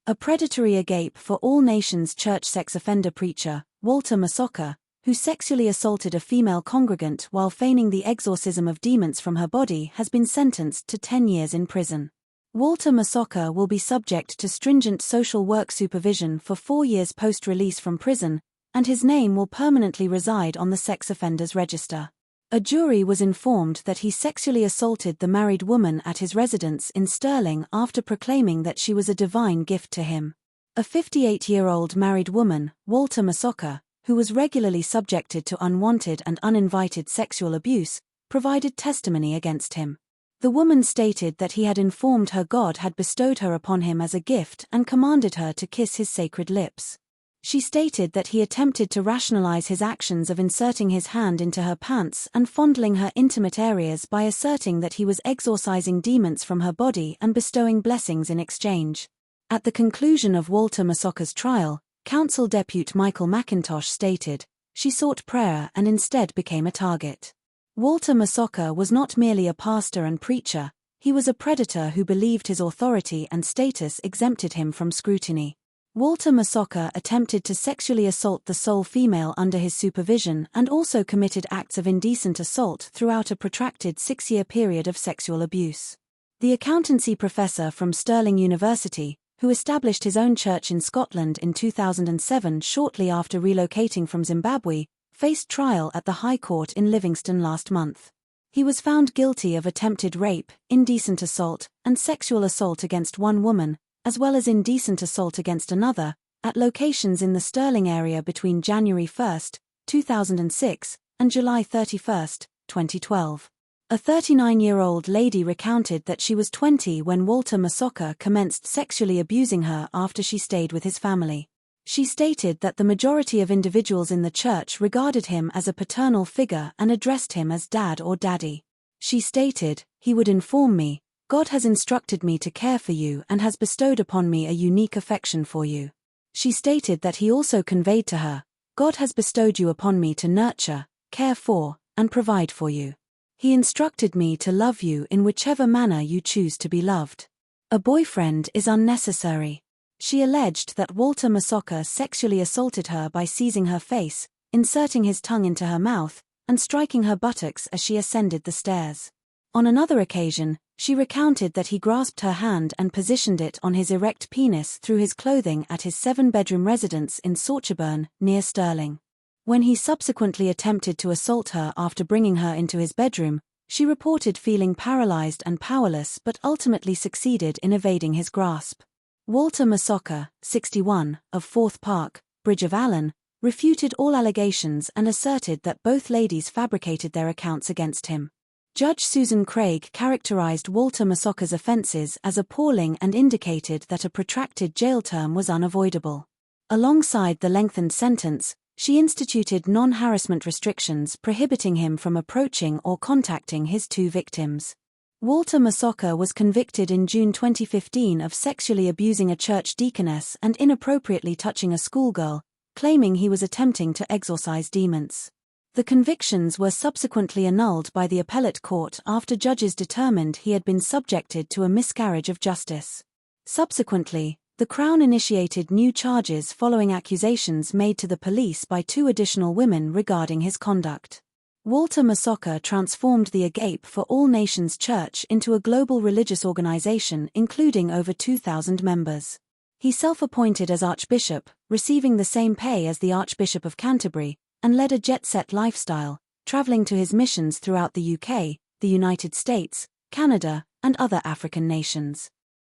A predatory Agape for All Nations church sex offender preacher, Walter Masocha, who sexually assaulted a female congregant while feigning the exorcism of demons from her body, has been sentenced to 10 years in prison. Walter Masocha will be subject to stringent social work supervision for 4 years post-release from prison, and his name will permanently reside on the sex offenders register. A jury was informed that he sexually assaulted the married woman at his residence in Stirling after proclaiming that she was a divine gift to him. A 58-year-old married woman, Walter Masocha, who was regularly subjected to unwanted and uninvited sexual abuse, provided testimony against him. The woman stated that he had informed her God had bestowed her upon him as a gift and commanded her to kiss his sacred lips. She stated that he attempted to rationalize his actions of inserting his hand into her pants and fondling her intimate areas by asserting that he was exorcising demons from her body and bestowing blessings in exchange. At the conclusion of Walter Masocha's trial, Counsel Depute Michael McIntosh stated, "She sought prayer and instead became a target." Walter Masocha was not merely a pastor and preacher, he was a predator who believed his authority and status exempted him from scrutiny. Walter Masocha attempted to sexually assault the sole female under his supervision and also committed acts of indecent assault throughout a protracted 6-year period of sexual abuse. The accountancy professor from Stirling University, who established his own church in Scotland in 2007 shortly after relocating from Zimbabwe, faced trial at the High Court in Livingston last month. He was found guilty of attempted rape, indecent assault, and sexual assault against one woman, as well as indecent assault against another, at locations in the Stirling area between January 1, 2006, and July 31, 2012. A 39-year-old lady recounted that she was 20 when Walter Masocha commenced sexually abusing her after she stayed with his family. She stated that the majority of individuals in the church regarded him as a paternal figure and addressed him as dad or daddy. She stated, "He would inform me, 'God has instructed me to care for you and has bestowed upon me a unique affection for you.' She stated that he also conveyed to her, 'God has bestowed you upon me to nurture, care for, and provide for you. He instructed me to love you in whichever manner you choose to be loved. A boyfriend is unnecessary.'" She alleged that Walter Masocha sexually assaulted her by seizing her face, inserting his tongue into her mouth, and striking her buttocks as she ascended the stairs. On another occasion, she recounted that he grasped her hand and positioned it on his erect penis through his clothing at his 7-bedroom residence in Sauchieburn, near Stirling. When he subsequently attempted to assault her after bringing her into his bedroom, she reported feeling paralyzed and powerless but ultimately succeeded in evading his grasp. Walter Masocha, 61, of Forth Park, Bridge of Allan, refuted all allegations and asserted that both ladies fabricated their accounts against him. Judge Susan Craig characterized Walter Masocha's offenses as appalling and indicated that a protracted jail term was unavoidable. Alongside the lengthened sentence, she instituted non-harassment restrictions prohibiting him from approaching or contacting his 2 victims. Walter Masocha was convicted in June 2015 of sexually abusing a church deaconess and inappropriately touching a schoolgirl, claiming he was attempting to exorcise demons. The convictions were subsequently annulled by the appellate court after judges determined he had been subjected to a miscarriage of justice. Subsequently, the Crown initiated new charges following accusations made to the police by 2 additional women regarding his conduct. Walter Masocha transformed the Agape for All Nations Church into a global religious organization including over 2,000 members. He self-appointed as Archbishop, receiving the same pay as the Archbishop of Canterbury, and led a jet-set lifestyle, traveling to his missions throughout the UK, the United States, Canada, and other African nations.